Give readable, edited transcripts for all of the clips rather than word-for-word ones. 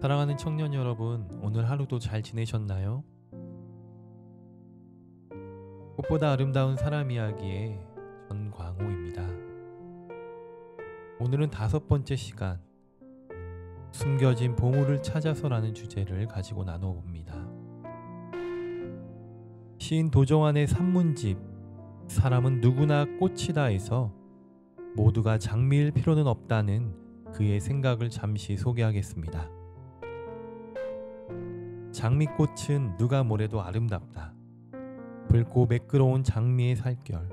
사랑하는 청년 여러분, 오늘 하루도 잘 지내셨나요? 꽃보다 아름다운 사람 이야기의 전광호입니다. 오늘은 5번째 시간, 숨겨진 보물을 찾아서라는 주제를 가지고 나눠봅니다. 시인 도정환의 산문집 사람은 누구나 꽃이다에서 모두가 장미일 필요는 없다는 그의 생각을 잠시 소개하겠습니다. 장미꽃은 누가 뭐래도 아름답다. 붉고 매끄러운 장미의 살결,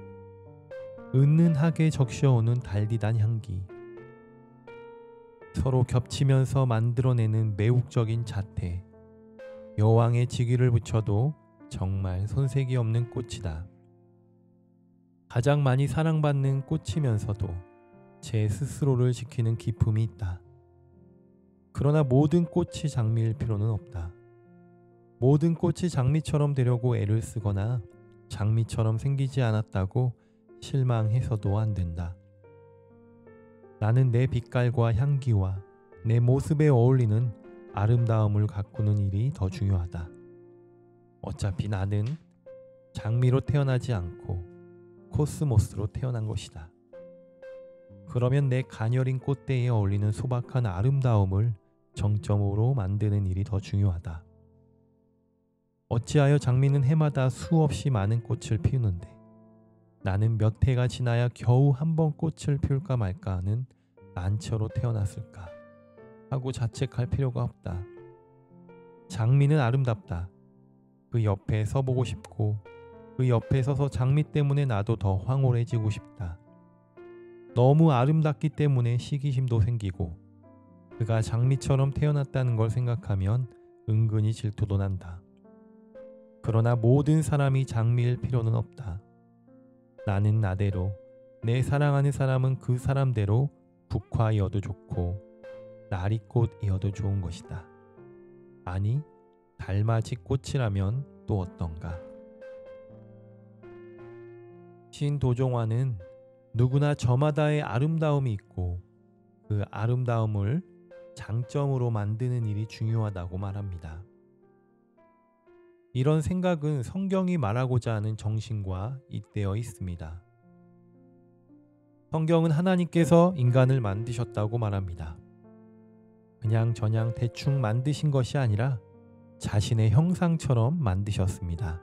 은은하게 적셔오는 달디단 향기, 서로 겹치면서 만들어내는 매혹적인 자태, 여왕의 직위를 붙여도 정말 손색이 없는 꽃이다. 가장 많이 사랑받는 꽃이면서도 제 스스로를 지키는 기품이 있다. 그러나 모든 꽃이 장미일 필요는 없다. 모든 꽃이 장미처럼 되려고 애를 쓰거나 장미처럼 생기지 않았다고 실망해서도 안 된다. 나는 내 빛깔과 향기와 내 모습에 어울리는 아름다움을 가꾸는 일이 더 중요하다. 어차피 나는 장미로 태어나지 않고 코스모스로 태어난 것이다. 그러면 내 가녀린 꽃대에 어울리는 소박한 아름다움을 정점으로 만드는 일이 더 중요하다. 어찌하여 장미는 해마다 수없이 많은 꽃을 피우는데 나는 몇 해가 지나야 겨우 한 번 꽃을 피울까 말까 하는 난처로 태어났을까 하고 자책할 필요가 없다. 장미는 아름답다. 그 옆에 서보고 싶고 그 옆에 서서 장미 때문에 나도 더 황홀해지고 싶다. 너무 아름답기 때문에 시기심도 생기고 그가 장미처럼 태어났다는 걸 생각하면 은근히 질투도 난다. 그러나 모든 사람이 장미일 필요는 없다. 나는 나대로, 내 사랑하는 사람은 그 사람대로 국화이어도 좋고 나리꽃이어도 좋은 것이다. 아니, 달맞이 꽃이라면 또 어떤가. 시인 도정환은 누구나 저마다의 아름다움이 있고 그 아름다움을 장점으로 만드는 일이 중요하다고 말합니다. 이런 생각은 성경이 말하고자 하는 정신과 잇대어 있습니다. 성경은 하나님께서 인간을 만드셨다고 말합니다. 그냥 저냥 대충 만드신 것이 아니라 자신의 형상처럼 만드셨습니다.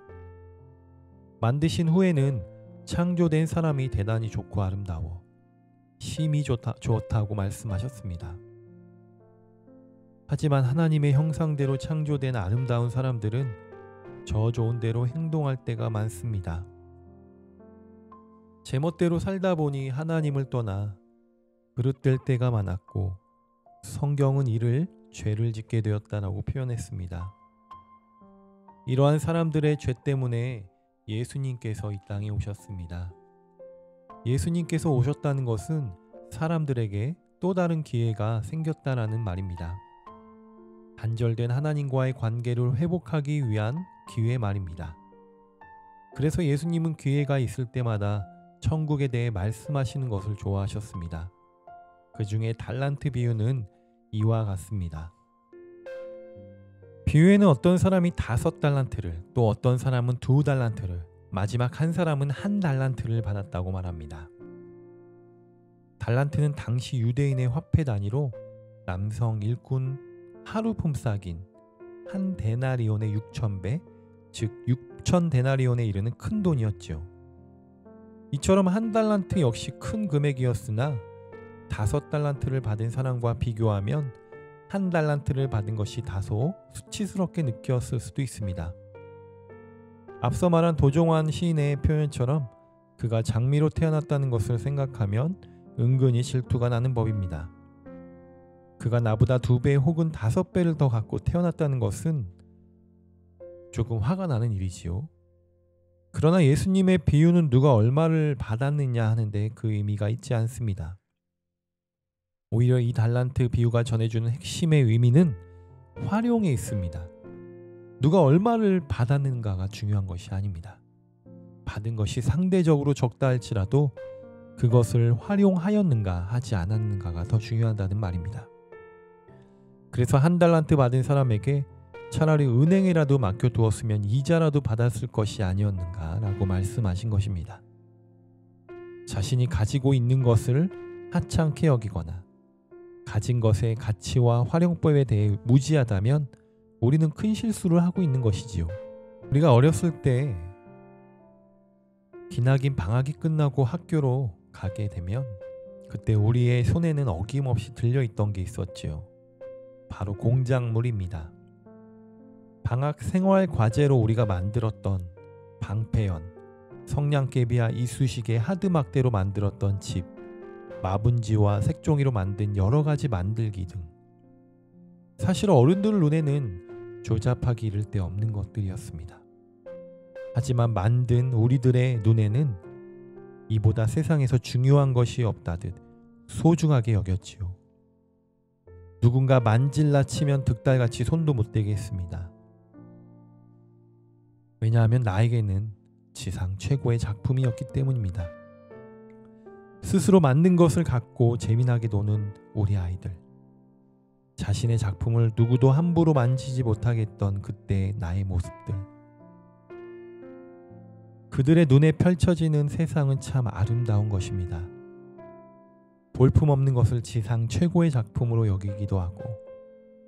만드신 후에는 창조된 사람이 대단히 좋고 아름다워 심히 좋다고 말씀하셨습니다. 하지만 하나님의 형상대로 창조된 아름다운 사람들은 저 좋은 대로 행동할 때가 많습니다. 제멋대로 살다 보니 하나님을 떠나 그릇될 때가 많았고 성경은 이를 죄를 짓게 되었다라고 표현했습니다. 이러한 사람들의 죄 때문에 예수님께서 이 땅에 오셨습니다. 예수님께서 오셨다는 것은 사람들에게 또 다른 기회가 생겼다라는 말입니다. 단절된 하나님과의 관계를 회복하기 위한 기회 말입니다. 그래서 예수님은 기회가 있을 때마다 천국에 대해 말씀하시는 것을 좋아하셨습니다. 그 중에 달란트 비유는 이와 같습니다. 비유에는 어떤 사람이 5달란트를 또 어떤 사람은 2달란트를 마지막 한 사람은 1달란트를 받았다고 말합니다. 달란트는 당시 유대인의 화폐 단위로 남성 일꾼 하루 품삯인 한 데나리온의 6,000배, 즉 6,000데나리온에 이르는 큰 돈이었죠. 이처럼 1달란트 역시 큰 금액이었으나 5달란트를 받은 사람과 비교하면 1달란트를 받은 것이 다소 수치스럽게 느꼈을 수도 있습니다. 앞서 말한 도정환 시인의 표현처럼 그가 장미로 태어났다는 것을 생각하면 은근히 질투가 나는 법입니다. 그가 나보다 2배 혹은 5배를 더 갖고 태어났다는 것은 조금 화가 나는 일이지요. 그러나 예수님의 비유는 누가 얼마를 받았느냐 하는데 그 의미가 있지 않습니다. 오히려 이 달란트 비유가 전해주는 핵심의 의미는 활용에 있습니다. 누가 얼마를 받았는가가 중요한 것이 아닙니다. 받은 것이 상대적으로 적다 할지라도 그것을 활용하였는가 하지 않았는가가 더 중요하다는 말입니다. 그래서 한 달란트 받은 사람에게 차라리 은행에라도 맡겨두었으면 이자라도 받았을 것이 아니었는가라고 말씀하신 것입니다. 자신이 가지고 있는 것을 하찮게 여기거나 가진 것의 가치와 활용법에 대해 무지하다면 우리는 큰 실수를 하고 있는 것이지요. 우리가 어렸을 때 기나긴 방학이 끝나고 학교로 가게 되면 그때 우리의 손에는 어김없이 들려있던 게 있었지요. 바로 공작물입니다. 방학 생활 과제로 우리가 만들었던 방패연, 성냥개비와 이쑤시개, 하드막대로 만들었던 집, 마분지와 색종이로 만든 여러 가지 만들기 등 사실 어른들 눈에는 조잡하기 이를 데 없는 것들이었습니다. 하지만 만든 우리들의 눈에는 이보다 세상에서 중요한 것이 없다듯 소중하게 여겼지요. 누군가 만질라 치면 득달같이 손도 못 대게 했습니다. 왜냐하면 나에게는 지상 최고의 작품이었기 때문입니다. 스스로 만든 것을 갖고 재미나게 노는 우리 아이들. 자신의 작품을 누구도 함부로 만지지 못하게 했던 그때의 나의 모습들. 그들의 눈에 펼쳐지는 세상은 참 아름다운 것입니다. 볼품없는 것을 지상 최고의 작품으로 여기기도 하고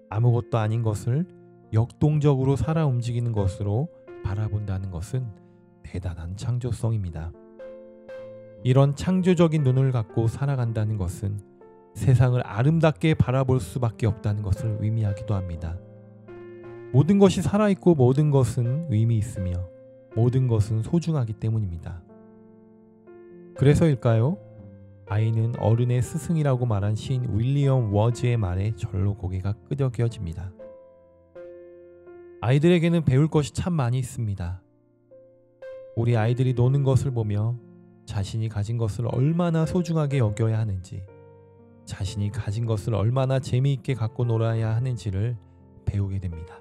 아무것도 아닌 것을 역동적으로 살아 움직이는 것으로 바라본다는 것은 대단한 창조성입니다. 이런 창조적인 눈을 갖고 살아간다는 것은 세상을 아름답게 바라볼 수밖에 없다는 것을 의미하기도 합니다. 모든 것이 살아있고 모든 것은 의미 있으며 모든 것은 소중하기 때문입니다. 그래서일까요? 아이는 어른의 스승이라고 말한 시인 윌리엄 워즈의 말에 절로 고개가 끄덕여집니다. 아이들에게는 배울 것이 참 많이 있습니다. 우리 아이들이 노는 것을 보며 자신이 가진 것을 얼마나 소중하게 여겨야 하는지, 자신이 가진 것을 얼마나 재미있게 갖고 놀아야 하는지를 배우게 됩니다.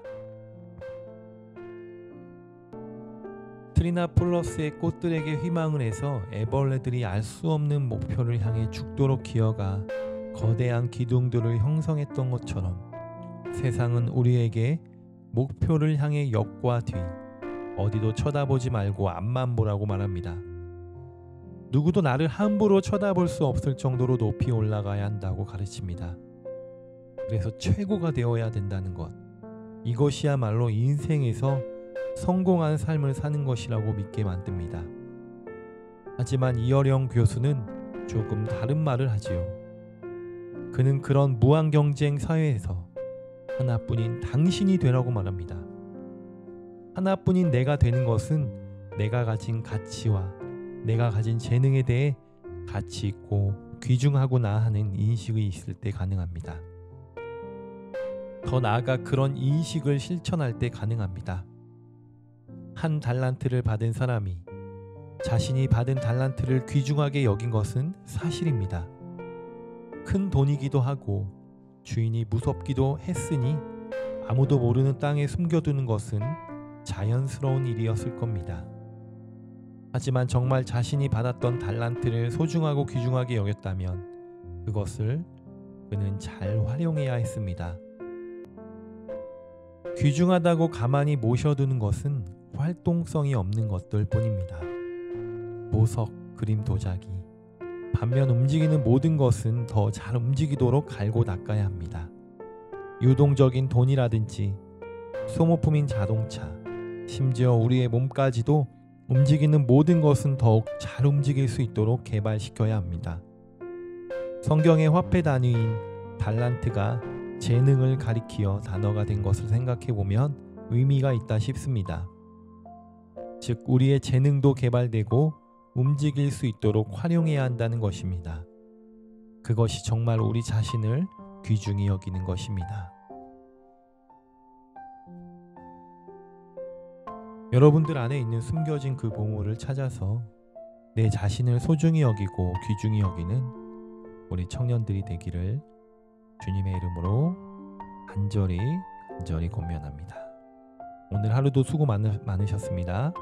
트리나폴러스의 꽃들에게 희망을 해서 애벌레들이 알 수 없는 목표를 향해 죽도록 기어가 거대한 기둥들을 형성했던 것처럼 세상은 우리에게 목표를 향해 옆과 뒤 어디도 쳐다보지 말고 앞만 보라고 말합니다. 누구도 나를 함부로 쳐다볼 수 없을 정도로 높이 올라가야 한다고 가르칩니다. 그래서 최고가 되어야 된다는 것, 이것이야말로 인생에서 성공한 삶을 사는 것이라고 믿게 만듭니다. 하지만 이어령 교수는 조금 다른 말을 하지요. 그는 그런 무한경쟁 사회에서 하나뿐인 당신이 되라고 말합니다. 하나뿐인 내가 되는 것은 내가 가진 가치와 내가 가진 재능에 대해 가치 있고 귀중하구나 하는 인식이 있을 때 가능합니다. 더 나아가 그런 인식을 실천할 때 가능합니다. 한 달란트를 받은 사람이 자신이 받은 달란트를 귀중하게 여긴 것은 사실입니다. 큰 돈이기도 하고 주인이 무섭기도 했으니 아무도 모르는 땅에 숨겨두는 것은 자연스러운 일이었을 겁니다. 하지만 정말 자신이 받았던 달란트를 소중하고 귀중하게 여겼다면 그것을 그는 잘 활용해야 했습니다. 귀중하다고 가만히 모셔두는 것은 활동성이 없는 것들 뿐입니다. 보석, 그림, 도자기. 반면 움직이는 모든 것은 더 잘 움직이도록 갈고 닦아야 합니다. 유동적인 돈이라든지 소모품인 자동차, 심지어 우리의 몸까지도 움직이는 모든 것은 더욱 잘 움직일 수 있도록 개발시켜야 합니다. 성경의 화폐 단위인 달란트가 재능을 가리키어 단어가 된 것을 생각해보면 의미가 있다 싶습니다. 즉 우리의 재능도 개발되고 움직일 수 있도록 활용해야 한다는 것입니다. 그것이 정말 우리 자신을 귀중히 여기는 것입니다. 여러분들 안에 있는 숨겨진 그 보물을 찾아서 내 자신을 소중히 여기고 귀중히 여기는 우리 청년들이 되기를 주님의 이름으로 간절히 권면합니다. 오늘 하루도 수고 많으셨습니다.